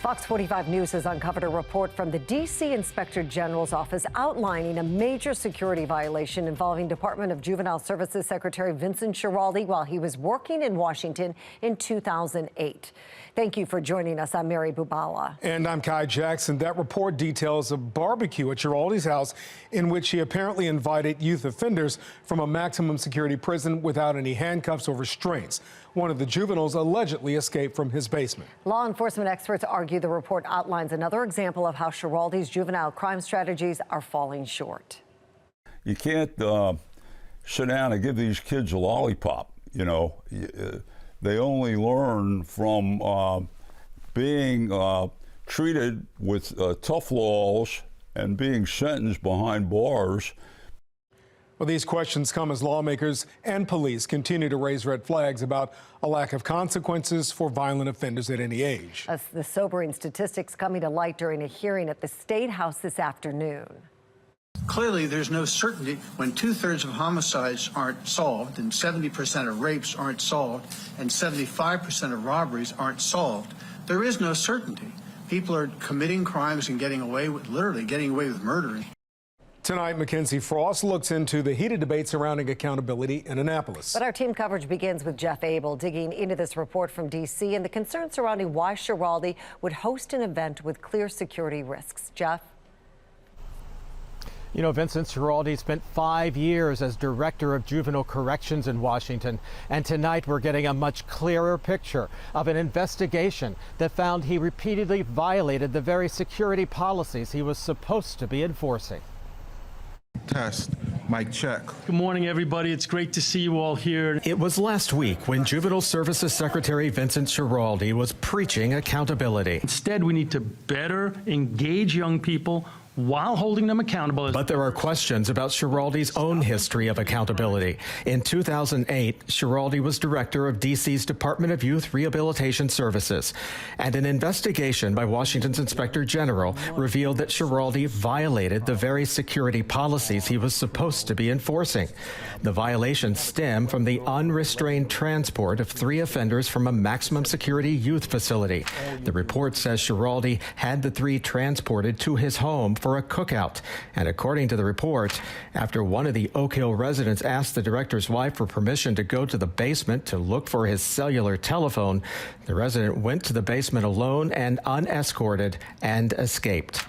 Fox 45 News has uncovered a report from the D.C. Inspector General's office outlining a major security violation involving Department of Juvenile Services Secretary Vincent Schiraldi while he was working in Washington in 2008. Thank you for joining us. I'm Mary Bubala. And I'm Kai Jackson. That report details a barbecue at Schiraldi's house in which he apparently invited youth offenders from a maximum security prison without any handcuffs or restraints. One of the juveniles allegedly escaped from his basement. Law enforcement experts argue the report outlines another example of how Schiraldi's juvenile crime strategies are falling short. You can't sit down and give these kids a lollipop, you know. They only learn from being treated with tough laws and being sentenced behind bars. Well, these questions come as lawmakers and police continue to raise red flags about a lack of consequences for violent offenders at any age. The sobering statistics coming to light during a hearing at the State House this afternoon. Clearly, there's no certainty when 2/3 of homicides aren't solved and 70% of rapes aren't solved and 75% of robberies aren't solved. There is no certainty. People are committing crimes and getting away with, literally getting away with murder. Tonight, Mackenzie Frost looks into the heated debate surrounding accountability in Annapolis. But our team coverage begins with Jeff Abel digging into this report from D.C. and the concern surrounding why Schiraldi would host an event with clear security risks. Jeff? You know, Vincent Schiraldi spent 5 years as director of juvenile corrections in Washington. And tonight we're getting a much clearer picture of an investigation that found he repeatedly violated the very security policies he was supposed to be enforcing. Test. Mic check. Good morning, everybody. It's great to see you all here. It was last week when Juvenile Services Secretary Vincent Schiraldi was preaching accountability. Instead, we need to better engage young people while holding them accountable. But there are questions about Schiraldi's own history of accountability. In 2008, Schiraldi was director of D.C.'s Department of Youth Rehabilitation Services, and an investigation by Washington's Inspector General revealed that Schiraldi violated the very security policies he was supposed to be enforcing. The violations stem from the unrestrained transport of 3 offenders from a maximum security youth facility. The report says Schiraldi had the 3 transported to his home for a cookout. And according to the report, after one of the Oak Hill residents asked the director's wife for permission to go to the basement to look for his cellular telephone, the resident went to the basement alone and unescorted and escaped.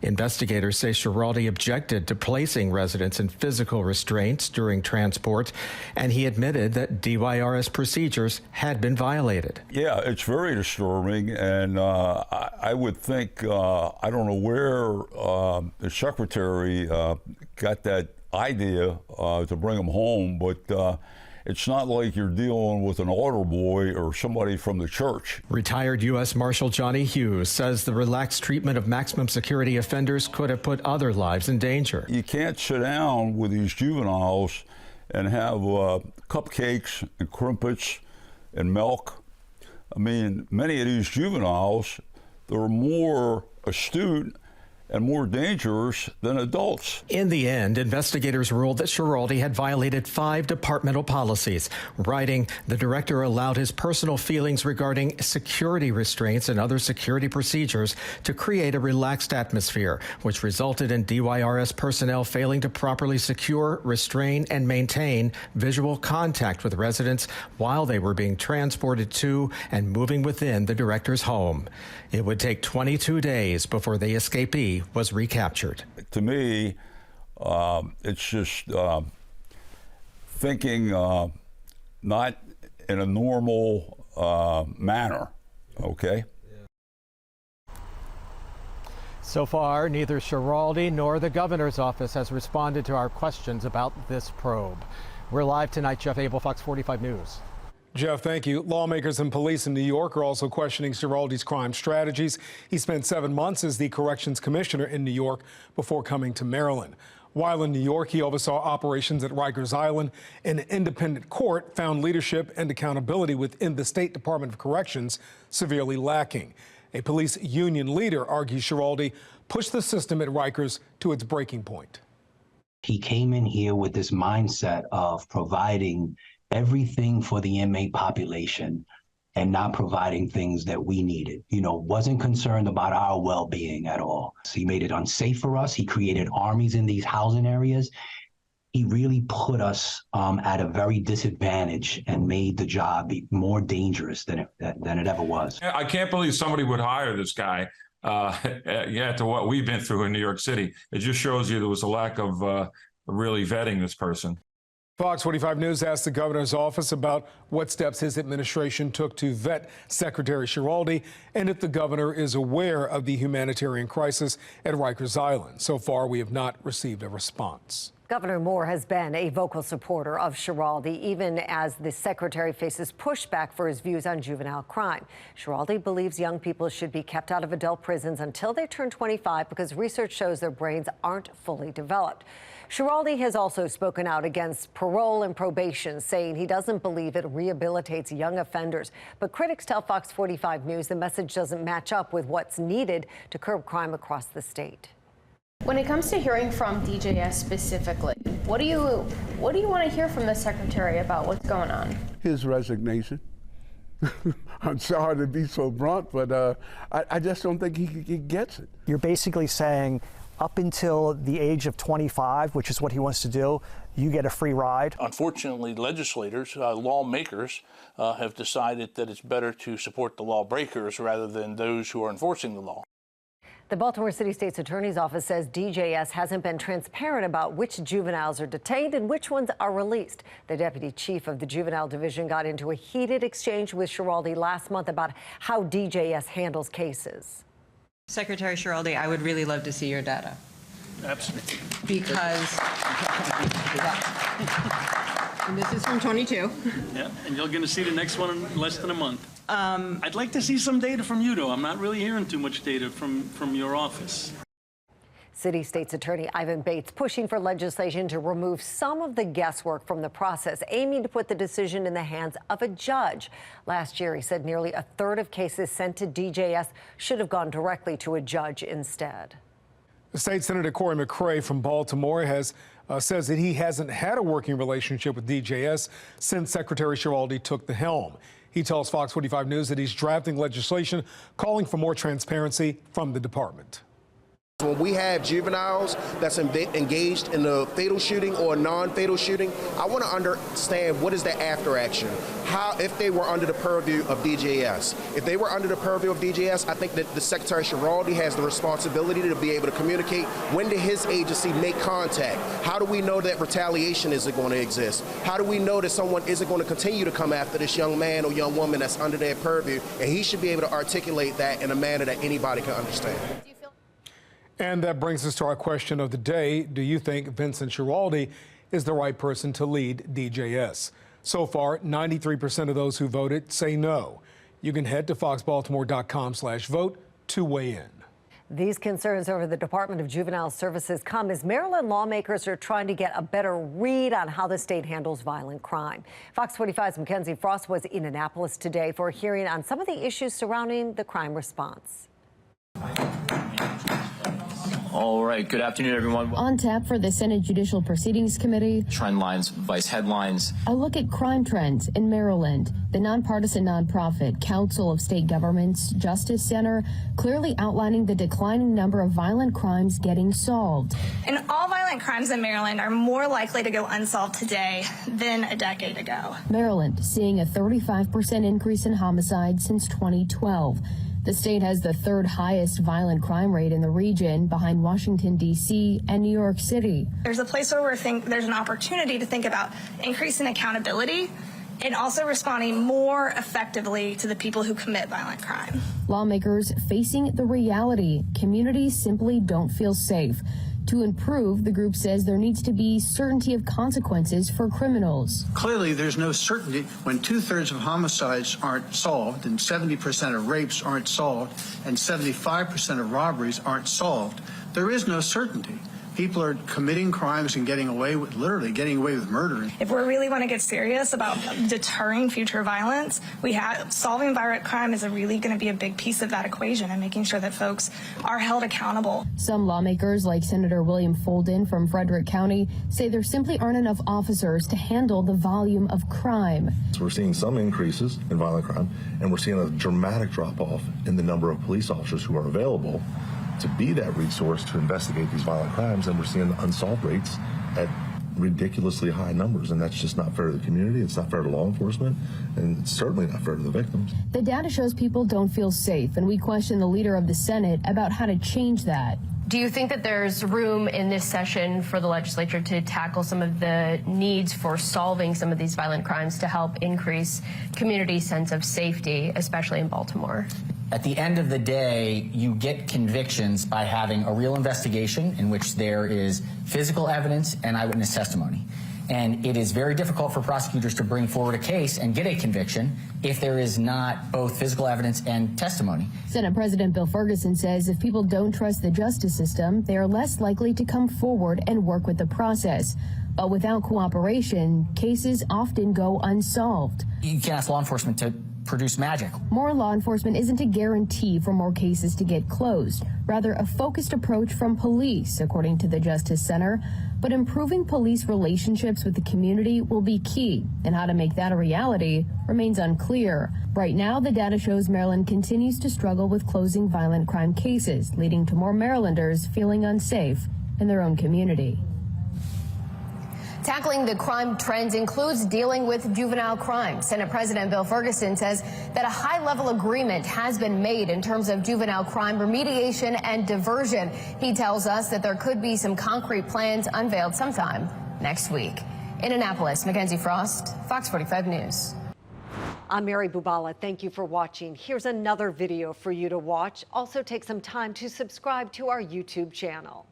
Investigators say Schiraldi objected to placing residents in physical restraints during transport, and he admitted that DYRS procedures had been violated. Yeah, it's very disturbing, and I would think, I don't know where the secretary got that idea to bring him home, but it's not like you're dealing with an altar boy or somebody from the church. Retired U.S. Marshal Johnny Hughes says the relaxed treatment of maximum security offenders could have put other lives in danger. You can't sit down with these juveniles and have cupcakes and crumpets and milk. I mean, many of these juveniles, they're more astute and more dangerous than adults. In the end, investigators ruled that Schiraldi had violated 5 departmental policies, writing, the director allowed his personal feelings regarding security restraints and other security procedures to create a relaxed atmosphere, which resulted in DYRS personnel failing to properly secure, restrain, and maintain visual contact with residents while they were being transported to and moving within the director's home. It would take 22 days before the escapee was recaptured. To me, it's just thinking not in a normal manner, okay? So far, neither Schiraldi nor the governor's office has responded to our questions about this probe. We're live tonight. Jeff Abel, Fox 45 News. Jeff, thank you. Lawmakers and police in New York are also questioning Schiraldi's crime strategies. He spent 7 months as the corrections commissioner in New York before coming to Maryland. While in New York, he oversaw operations at Rikers Island. An independent court found leadership and accountability within the State Department of Corrections severely lacking. A police union leader argues Schiraldi pushed the system at Rikers to its breaking point. He came in here with this mindset of providing everything for the inmate population and not providing things that we needed. Wasn't concerned about our well-being at all. So he made it unsafe for us. He created armies in these housing areas. He really put us at a very disadvantage and made the job more dangerous than it ever was. I can't believe somebody would hire this guy. To what we've been through in New York City. It just shows you there was a lack of really vetting this person. Fox 45 News asked the governor's office about what steps his administration took to vet Secretary Schiraldi and if the governor is aware of the humanitarian crisis at Rikers Island. So far, we have not received a response. Governor Moore has been a vocal supporter of Schiraldi, even as the secretary faces pushback for his views on juvenile crime. Schiraldi believes young people should be kept out of adult prisons until they turn 25 because research shows their brains aren't fully developed. Schiraldi has also spoken out against parole and probation, saying he doesn't believe it rehabilitates young offenders. But critics tell Fox 45 News the message doesn't match up with what's needed to curb crime across the state. When it comes to hearing from DJS specifically, what do you want to hear from the secretary about what's going on? His resignation. I'm sorry to be so blunt, but I just don't think he gets it. You're basically saying up until the age of 25, which is what he wants to do, you get a free ride. Unfortunately, legislators, lawmakers, have decided that it's better to support the lawbreakers rather than those who are enforcing the law. The Baltimore City State's Attorney's Office says DJS hasn't been transparent about which juveniles are detained and which ones are released. The deputy chief of the Juvenile Division got into a heated exchange with Schiraldi last month about how DJS handles cases. Secretary Schiraldi, I would really love to see your data. Absolutely. Because and this is from 22. Yeah, and you're going to see the next one in less than a month. I'd like to see some data from you, though. I'm not really hearing too much data from your office. City State's Attorney Ivan Bates pushing for legislation to remove some of the guesswork from the process, aiming to put the decision in the hands of a judge. Last year, he said nearly a third of cases sent to DJS should have gone directly to a judge instead. State Senator Cory McCray from Baltimore says that he hasn't had a working relationship with DJS since Secretary Schiraldi took the helm. He tells Fox 45 News that he's drafting legislation calling for more transparency from the department. When we have juveniles that's engaged in a fatal shooting or a non-fatal shooting, I want to understand what is the after action. How, if they were under the purview of DJS. If they were under the purview of DJS, I think that the Secretary Schiraldi has the responsibility to be able to communicate. When did his agency make contact? How do we know that retaliation isn't going to exist? How do we know that someone isn't going to continue to come after this young man or young woman that's under their purview? And he should be able to articulate that in a manner that anybody can understand. And that brings us to our question of the day. Do you think Vincent Schiraldi is the right person to lead DJS? So far, 93% of those who voted say no. You can head to foxbaltimore.com/vote to weigh in. These concerns over the Department of Juvenile Services come as Maryland lawmakers are trying to get a better read on how the state handles violent crime. Fox 45's Mackenzie Frost was in Annapolis today for a hearing on some of the issues surrounding the crime response. All right. Good afternoon, everyone. On tap for the Senate Judicial Proceedings Committee. Trend lines, vice headlines. A look at crime trends in Maryland. The nonpartisan nonprofit Council of State Governments Justice Center clearly outlining the declining number of violent crimes getting solved. And all violent crimes in Maryland are more likely to go unsolved today than a decade ago. Maryland seeing a 35% increase in homicides since 2012. The state has the third highest violent crime rate in the region, behind Washington, D.C. and New York City. There's a place where there's an opportunity to think about increasing accountability and also responding more effectively to the people who commit violent crime. Lawmakers facing the reality communities simply don't feel safe. To improve, the group says there needs to be certainty of consequences for criminals. Clearly, there's no certainty when 2/3 of homicides aren't solved and 70% of rapes aren't solved and 75% of robberies aren't solved. There is no certainty. People are committing crimes and literally getting away with murder. If we really want to get serious about deterring future violence, solving violent crime is really going to be a big piece of that equation, and making sure that folks are held accountable. Some lawmakers, like Senator William Folden from Frederick County, say there simply aren't enough officers to handle the volume of crime. So we're seeing some increases in violent crime, and we're seeing a dramatic drop-off in the number of police officers who are available to be that resource to investigate these violent crimes, and we're seeing unsolved rates at ridiculously high numbers, and that's just not fair to the community, it's not fair to law enforcement, and it's certainly not fair to the victims. The data shows people don't feel safe, and we question the leader of the Senate about how to change that. Do you think that there's room in this session for the legislature to tackle some of the needs for solving some of these violent crimes to help increase community sense of safety, especially in Baltimore? At the end of the day, you get convictions by having a real investigation in which there is physical evidence and eyewitness testimony. And it is very difficult for prosecutors to bring forward a case and get a conviction if there is not both physical evidence and testimony. Senate President Bill Ferguson says if people don't trust the justice system, they are less likely to come forward and work with the process. But without cooperation, cases often go unsolved. You can't ask law enforcement to produce magic. More law enforcement isn't a guarantee for more cases to get closed, rather a focused approach from police, according to the Justice Center. But improving police relationships with the community will be key, and how to make that a reality remains unclear. Right now, the data shows Maryland continues to struggle with closing violent crime cases, leading to more Marylanders feeling unsafe in their own community. Tackling the crime trends includes dealing with juvenile crime. Senate President Bill Ferguson says that a high-level agreement has been made in terms of juvenile crime remediation and diversion. He tells us that there could be some concrete plans unveiled sometime next week. In Annapolis, Mackenzie Frost, Fox 45 News. I'm Mary Bubala. Thank you for watching. Here's another video for you to watch. Also take some time to subscribe to our YouTube channel.